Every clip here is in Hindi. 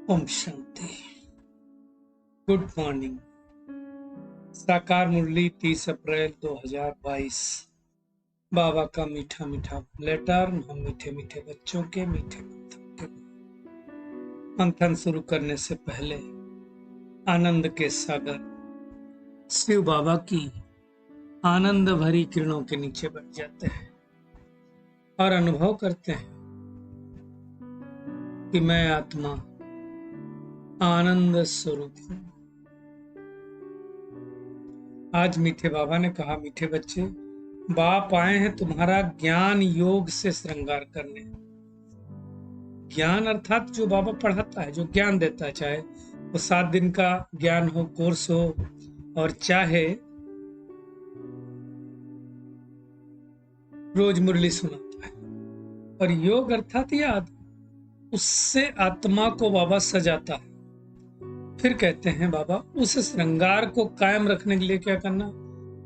ओम शांति। Good morning. साकार मुरली 30 अप्रैल 2022। बाबा का मीठा मीठा लेटर। हम मीठे मीठे बच्चों के मीठे मंथन शुरू करने से पहले आनंद के सागर शिव बाबा की आनंद भरी किरणों के नीचे बैठ जाते हैं और अनुभव करते हैं कि मैं आत्मा आनंद स्वरूप हूं। आज मीठे बाबा ने कहा, मीठे बच्चे, बाप आए हैं तुम्हारा ज्ञान योग से श्रृंगार करने। ज्ञान अर्थात जो बाबा पढ़ाता है, जो ज्ञान देता है, चाहे वो 7 दिन का ज्ञान हो, कोर्स हो, और चाहे रोज मुरली सुनाता है। और योग अर्थात याद, उससे आत्मा को बाबा सजाता है। फिर कहते हैं बाबा, उस श्रृंगार को कायम रखने के लिए क्या करना?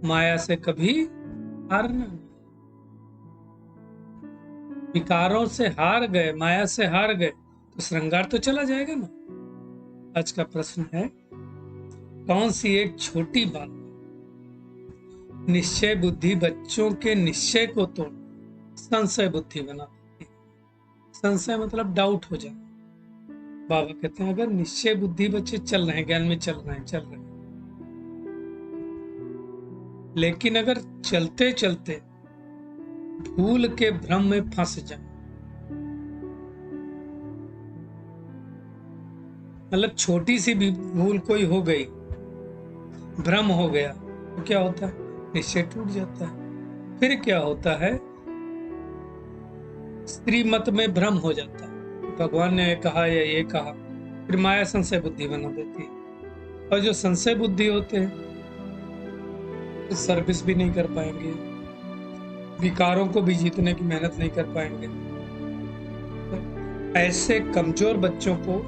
माया से कभी हारना। विकारों से हार गए, माया से हार गए तो श्रृंगार तो चला जाएगा ना। आज का प्रश्न है, कौन सी एक छोटी बात निश्चय बुद्धि बच्चों के निश्चय को तोड़ संशय बुद्धि बना देती है? संशय मतलब डाउट हो जाए। बाबा कहते हैं, अगर निश्चय बुद्धि बच्चे चल रहे हैं, ज्ञान में चल रहे हैं, लेकिन अगर चलते चलते भूल के भ्रम में फंस जाए, मतलब छोटी सी भी भूल कोई हो गई, भ्रम हो गया, तो क्या होता है? निश्चय टूट जाता है। फिर क्या होता है? स्त्री मत में भ्रम हो जाता है, भगवान ने कहा या ये कहा, फिर माया संशय बुद्धि बना देती है। और जो संशय बुद्धि होते हैं तो सर्विस भी नहीं कर पाएंगे, विकारों को भी जीतने की मेहनत नहीं कर पाएंगे। तो ऐसे कमजोर बच्चों को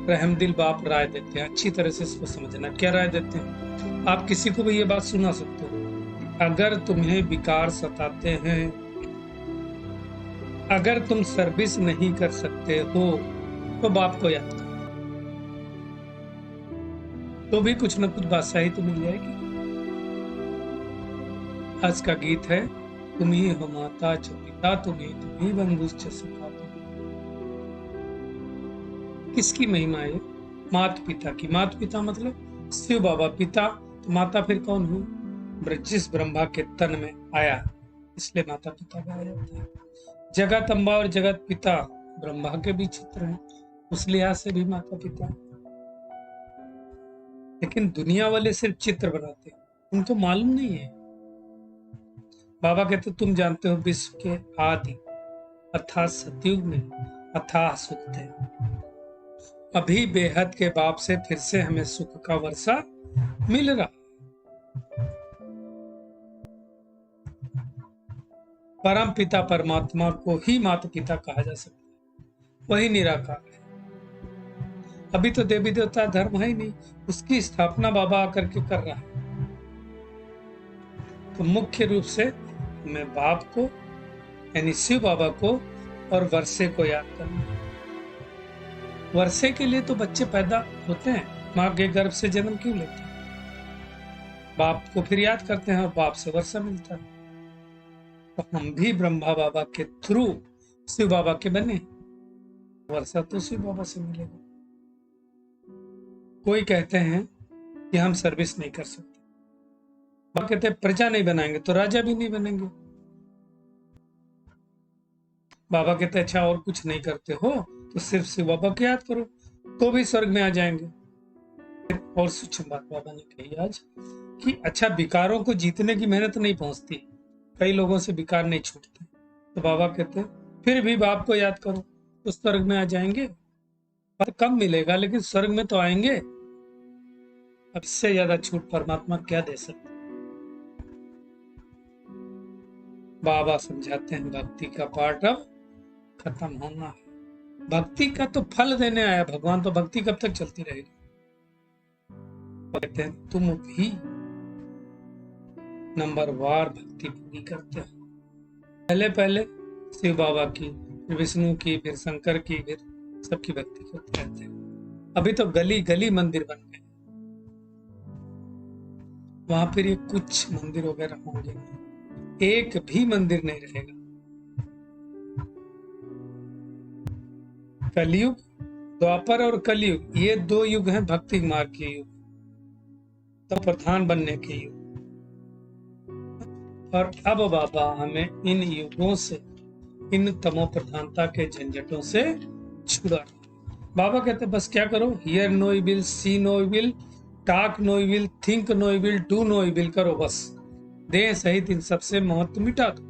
रहमदिल बाप राय देते हैं। अच्छी तरह से इसको समझना। क्या राय देते हैं? आप किसी को भी ये बात सुना सकते हो, अगर तुम्हें विकार सताते हैं, अगर तुम सर्विस नहीं कर सकते हो, तो बाप को याद करो, तो भी कुछ न कुछ बादशाही तो मिल जाएगी। आज का गीत है, तुम ही हो माता च पिता, तुम ही बंधुश्च सखा। किसकी महिमा है? माता पिता की। माता पिता मतलब शिव बाबा। पिता तो माता फिर कौन हुई? जिस ब्रह्मा के तन में आया, इसलिए माता पिता कहा जाता है। जगत अम्बा और जगत पिता ब्रह्मा के भी चित्र हैं, उस लिहाज से भी माता पिता। लेकिन दुनिया वाले सिर्फ चित्र बनाते हैं, उनको मालूम नहीं है। बाबा कहते, तुम जानते हो विश्व के आदि अर्थात सतयुग में अथाह सुख थे। अभी बेहद के बाप से फिर से हमें सुख का वर्षा मिल रहा। परम पिता परमात्मा को ही माता पिता कहा जा सकता है, वही निराकार है। अभी तो देवी देवता धर्म है ही नहीं, उसकी स्थापना बाबा आकर के कर रहा है। तो मुख्य रूप से मैं बाप को यानी शिव बाबा को और वर्षे को याद करना। वर्षे के लिए तो बच्चे पैदा होते हैं, माँ के गर्भ से जन्म क्यों लेते हैं? बाप को फिर याद करते हैं और बाप से वर्षा मिलता है। तो हम भी ब्रह्मा बाबा के थ्रू शिव बाबा के बने, वर्षा तो शिव बाबा से मिलेगा। कोई कहते हैं कि हम सर्विस नहीं कर सकते, बाबा कहते हैं प्रजा नहीं बनाएंगे तो राजा भी नहीं बनेंगे। बाबा कहते हैं, अच्छा और कुछ नहीं करते हो तो सिर्फ शिव बाबा को याद करो, तो भी स्वर्ग में आ जाएंगे। और सूक्ष्म बात बाबा ने कही आज कि अच्छा, विकारों को जीतने की मेहनत नहीं पहुंचती, कई लोगों से विकार नहीं छूटते, तो बाबा कहते हैं फिर भी बाप को याद करो तो स्वर्ग में आ जाएंगे। पर कम मिलेगा, लेकिन स्वर्ग में तो आएंगे। अब इससे ज्यादा छूट परमात्मा क्या दे सकते? बाबा समझाते हैं, भक्ति का पार्ट अब खत्म होना है। भक्ति का तो फल देने आया भगवान, तो भक्ति कब तक चलती रहेगी? कहते हैं, तुम भी नंबरवार भक्ति पूरी करते हो। पहले पहले शिव बाबा की, फिर विष्णु की, फिर शंकर की, फिर सबकी भक्ति करते रहते हैं। अभी तो गली गली मंदिर बन गए, वहां पर ये कुछ मंदिर वगैरह होंगे नहीं, एक भी मंदिर नहीं रहेगा। कलयुग, द्वापर और कलयुग, ये 2 युग हैं भक्ति मार्ग के युग, तो प्रधान बनने के युग। और अब बाबा हमें इन युगों से, इन तमो प्रधानता के झंझटों से छुड़ा। बाबा कहते बस क्या करो, hear no evil, see no evil, talk no evil, think no evil, do no evil करो बस। देह सहित इन सबसे महत्व मिटा दो,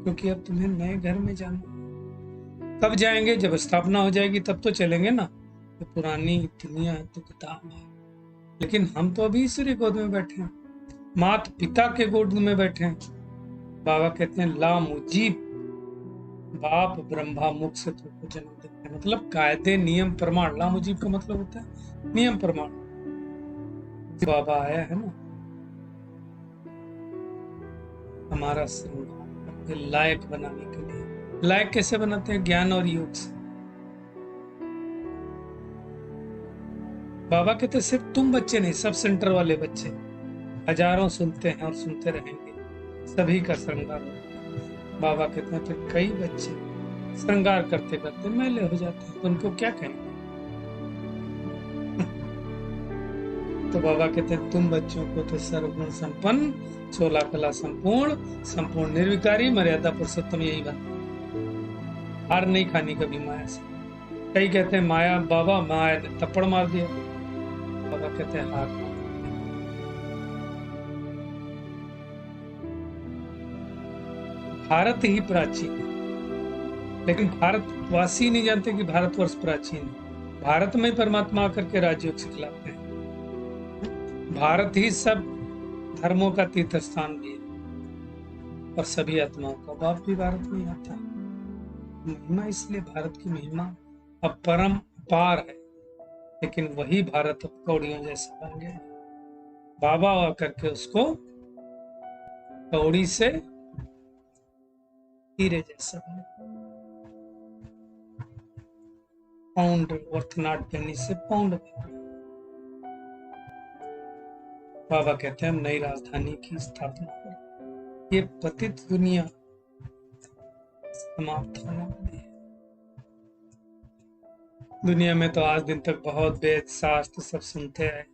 क्योंकि अब तुम्हें नए घर में जाना। कब जाएंगे? जब स्थापना हो जाएगी तब तो चलेंगे ना। ये पुरानी दुनिया है तो किताब है, लेकिन हम तो अभी ईश्वरी गोद में बैठे हैं, माता पिता के गोद में बैठे हैं। बाबा कहते हैं ला मुजीब, बाप ब्रह्मा मुख से तुमको जन्म देते हैं, मतलब कायदे नियम प्रमाण। ला मुजीब का मतलब होता है नियम प्रमाण। बाबा आया है ना हमारा श्रृंगार लायक बनाने के लिए। लायक कैसे बनाते हैं? ज्ञान और योग से। बाबा कहते सिर्फ तुम बच्चे नहीं, सब सेंटर वाले बच्चे हजारों सुनते हैं और सुनते रहेंगे, सभी का श्रृंगार होता है। बाबा कहते हैं फिर कई बच्चे श्रृंगार करते करते मैले हो जाते हैं, तो उनको क्या कहेंगे? तो बाबा कहते हैं तुम बच्चों को तो सर्वगुण संपन्न, 16 कला संपूर्ण, संपूर्ण निर्विकारी, मर्यादा पुरुषोत्तम यही बना। हार नहीं खानी कभी माया से। कई कहते हैं माया, बाबा माया ने थप्पड़ मार दिया। बाबा कहते हैं हार। भारत ही प्राचीन है, लेकिन भारतवासी नहीं जानते कि भारतवर्ष प्राचीन है। भारत में परमात्मा आकर के राजयोग सिखलाते हैं। भारत ही सब धर्मों का तीर्थ स्थान भी है, और सभी आत्माओं का बाप भी भारत में आता है। महिमा इसलिए भारत की महिमा अब परम पार है, लेकिन वही भारत अब कौड़ियों जैसा बन गया। बाबा आकर के उसको कौड़ी से हीरे जैसा बने, पाउंड वर्थ नॉट पेनी से पाउंड बने। बाबा कहते हैं नई राजधानी की स्थापना हो, ये पतित दुनिया समाप्त होने वाली है। दुनिया में तो आज दिन तक बहुत वेद शास्त्र सब सुनते आए,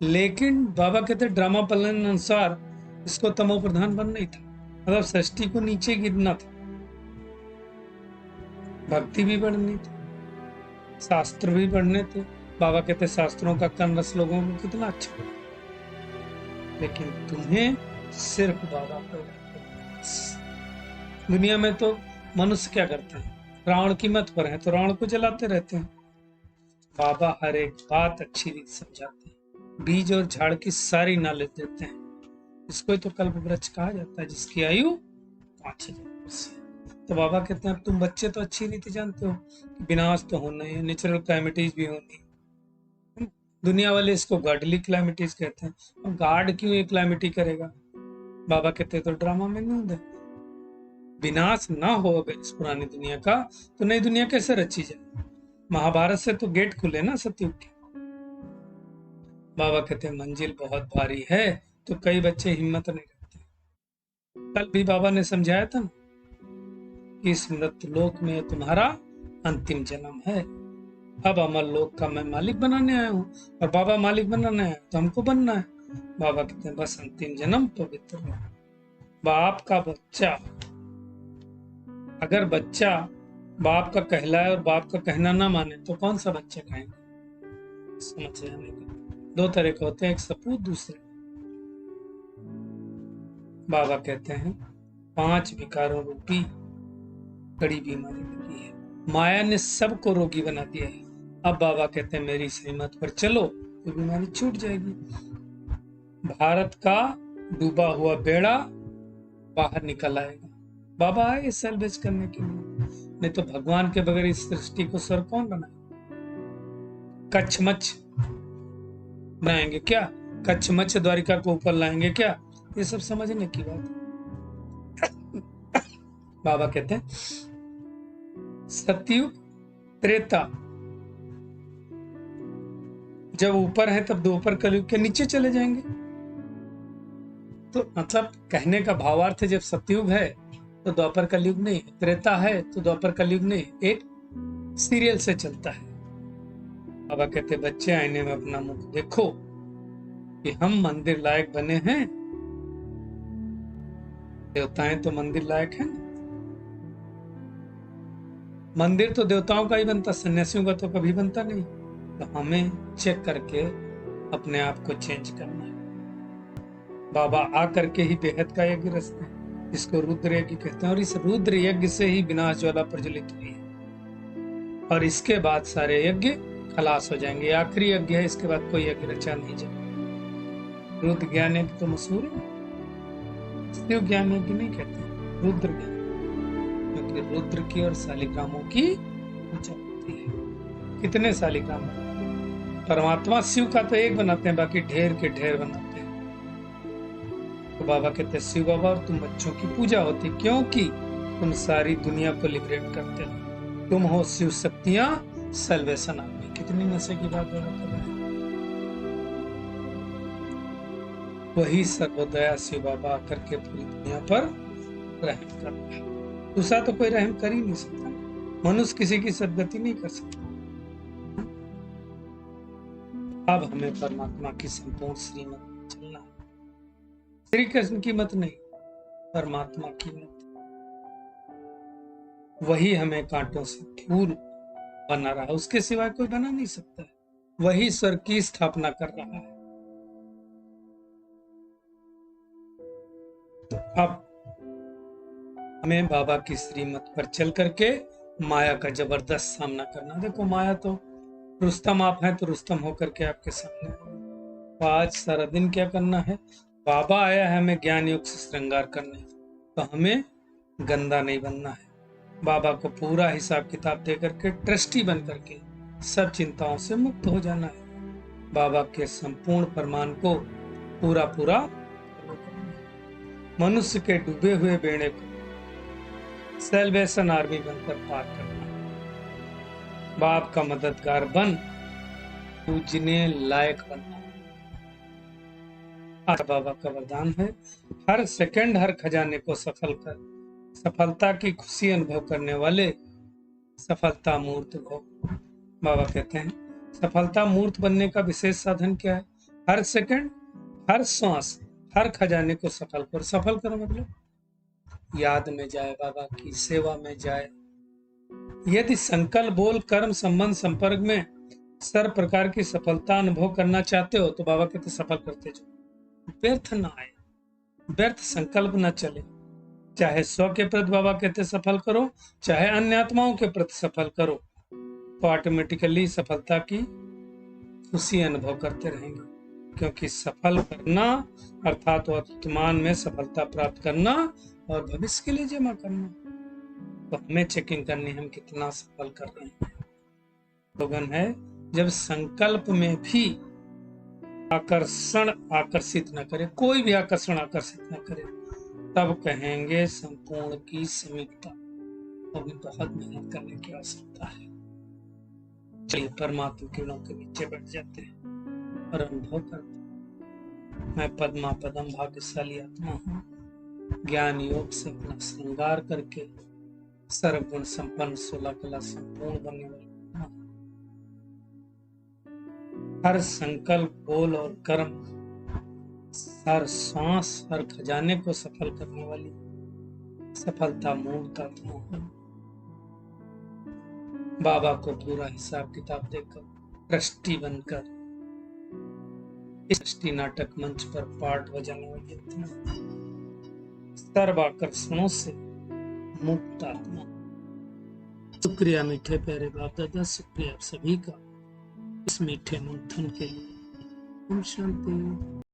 लेकिन बाबा कहते ड्रामा प्लान अनुसार इसको तमो प्रधान बनना ही था, मतलब सृष्टि को नीचे गिरना था, भक्ति भी बढ़नी थी, शास्त्र भी पढ़ने थे। बाबा कहते शास्त्रों का कन रस लोगों को कितना अच्छा लगा, लेकिन तुम्हें सिर्फ बाबा को। दुनिया में तो मनुष्य क्या करते हैं, रावण की मत पर है तो रावण को जलाते रहते हैं। बाबा हर एक बात अच्छी रीत समझाते हैं, बीज और झाड़ की सारी नॉलेज देते हैं। इसको तो कल्प वृक्ष कहा जाता है, जिसकी आयु 5000 वर्ष है। तो बाबा कहते हैं तुम बच्चे तो अच्छी रीति जानते हो कि विनाश तो होना है, नेचुरल क्लाइमेटीज भी होनी है। दुनिया वाले इसको गॉडली क्लाइमेटीज कहते हैं, और गॉड क्यों ये क्लाइमेटी करेगा? बाबा कहते तो ड्रामा में नहीं है। विनाश ना हो अगर इस पुरानी दुनिया का, तो नई दुनिया कैसे रची जाए? महाभारत से तो गेट खुले ना सतयुग के। बाबा कहते हैं मंजिल बहुत भारी है, तो कई बच्चे हिम्मत नहीं करते। कल भी बाबा ने समझाया था ना कि इस मृत्यु लोक में तुम्हारा अंतिम जन्म है। अब अमर लोक का मैं मालिक बनाने आया हूँ, और बाबा मालिक बनाने आया तो हमको बनना है। बाबा कहते हैं बस अंतिम जन्म पवित्र हो। बाप का बच्चा, अगर बच्चा बाप का कहलाए और बाप का कहना ना माने तो कौन सा बच्चा कहेंगे? समझ जाने का 2 तरह के होते हैं, एक सपूत, दूसरे। बाबा कहते हैं 5 विकारों रूपी कड़ी बीमारी लगी है, माया ने सबको रोगी बना दिया है। अब बाबा कहते हैं मेरी श्रीमत पर चलो तो बीमारी छूट जाएगी। भारत का डूबा हुआ बेड़ा बाहर निकल आएगा। बाबा आए सैल्वेज करने के लिए, नहीं तो भगवान के बगैर इस सृष्टि को स्वर कौन बनाए? कच्छमच्छ बनाएंगे क्या? कच्छमच्छ द्वारिका को ऊपर लाएंगे क्या? ये सब समझने की बात है। बाबा कहते हैं सतयुग, त्रेता जब ऊपर है तब द्वापर कलयुग के नीचे चले जाएंगे। तो मतलब कहने का भावार्थ है, जब सतयुग है तो द्वापर कलयुग नहीं, त्रेता है तो द्वापर कलयुग नहीं, एक सीरियल से चलता है। बाबा कहते बच्चे आईने में अपना मुख देखो कि हम मंदिर लायक बने हैं। देवताएं तो मंदिर लायक है ना। मंदिर तो देवताओं का ही बनता, सन्यासियों का तो कभी बनता नहीं। तो हमें चेक करके अपने आप को चेंज करना है। बाबा आकर के ही बेहद का यज्ञ रचते हैं, जिसको रुद्र यज्ञ कहते हैं, और इस रुद्र यज्ञ से ही विनाश ज्वाला प्रज्वलित हुई है। और इसके बाद सारे यज्ञ खलास हो जाएंगे। आखिरी यज्ञ है, इसके बाद कोई यज्ञ रचा नहीं जाएगा। रुद्र ज्ञान यज्ञ तो मशहूर है, शिव ज्ञान यज्ञ नहीं कहते, रुद्र ज्ञान, क्योंकि रुद्र की और शालिग्रामों की पूजा होती है। कितने शालिग्राम? परमात्मा शिव का तो एक बनाते हैं, बाकी ढेर के ढेर बनाते हैं। तो बाबा कहते हैं शिव बाबा और तुम बच्चों की पूजा होती, क्योंकि तुम सारी दुनिया को लिबरेट करते हो। तुम हो शिव शक्तियां, सल्वेशन आदमी। कितनी नशे की बात बाबा कर रहे हैं। वही सर्वोदया शिव बाबा आकर के पूरी दुनिया पर रहम कर रहा है। दूसरा तो कोई रहम कर ही नहीं सकता। मनुष्य किसी की सदगति नहीं कर सकता। अब हमें परमात्मा की संपूर्ण श्रीमत में चलना है। श्री कृष्ण की मत नहीं, परमात्मा की मत। वही हमें कांटों से फूल बना रहा है, उसके सिवाय कोई बना नहीं सकता है। वही स्वर्ग की स्थापना कर रहा है। तो अब हमें बाबा की श्रीमत पर चल करके माया का जबरदस्त सामना करना। देखो माया तो रुस्तम, आप हैं तो रुस्तम होकर के आपके सामने। तो आज सारा दिन क्या करना है? बाबा आया है हमें ज्ञान योग से श्रृंगार करने, तो हमें गंदा नहीं बनना है। बाबा को पूरा हिसाब किताब दे करके ट्रस्टी बन करके सब चिंताओं से मुक्त हो जाना है। बाबा के संपूर्ण फरमान को पूरा पूरा मनुष्य के डूबे हुए बेड़े को सेल्वेशन आर्मी बनकर पार करना। बाप का मददगार बन पूजने लायक बनना। आज बाबा का वरदान है, हर सेकंड हर खजाने को सफल कर, सफलता की खुशी अनुभव करने वाले सफलता मूर्त भव। बाबा कहते हैं सफलता मूर्त बनने का विशेष साधन क्या है? हर सेकंड, हर सांस, हर खजाने को सफल कर। सफल करो मतलब याद में जाए, बाबा की सेवा में जाए। यदि संकल्प, बोल, कर्म, संबंध, संपर्क में सर्व प्रकार की सफलता अनुभव करना चाहते हो तो बाबा कहते सफल करते जाओ। व्यर्थ ना आए, व्यर्थ संकल्प न चले। चाहे स्व के प्रति बाबा कहते सफल करो, चाहे अन्य आत्माओं के प्रति सफल करो, तो ऑटोमेटिकली सफलता की खुशी अनुभव करते रहेंगे। क्योंकि सफल करना अर्थात वर्तमान में सफलता प्राप्त करना और भविष्य के लिए जमा करना। तो हमें चेकिंग करनी, हम कितना सफल कर रहे हैं। स्लोगन है, जब संकल्प में भी आकर्षण आकर्षित न करे, कोई भी आकर्षण आकर्षित न करे, तब कहेंगे संपूर्ण की समीपता। अभी बहुत मेहनत करने की आवश्यकता है। चलिए परमात्मा किरणों के नीचे बैठ जाते हैं और अनुभव करते हैं। मैं पद्मा पदम भाग्यशाली आत्मा हूँ। ज्ञान योग से अपना श्रृंगार करके सर्वगुण संपन्न 16 कला संपूर्ण बनने वाली हर संकल्प, बोल और कर्म, हर सांस, हर खजाने को सफल करने वाली सफलता मूर्त आत्मा हूँ। बाबा को पूरा हिसाब किताब देकर ट्रस्टी बनकर इस ट्रस्टी नाटक मंच पर पाठ बजाने वाली सर्व आकर्षणों से मुक्त आत्मा। शुक्रिया मीठे प्यारे बाप दादा, शुक्रिया आप सभी का इस मीठे मंथन के लिए। ओम शांति।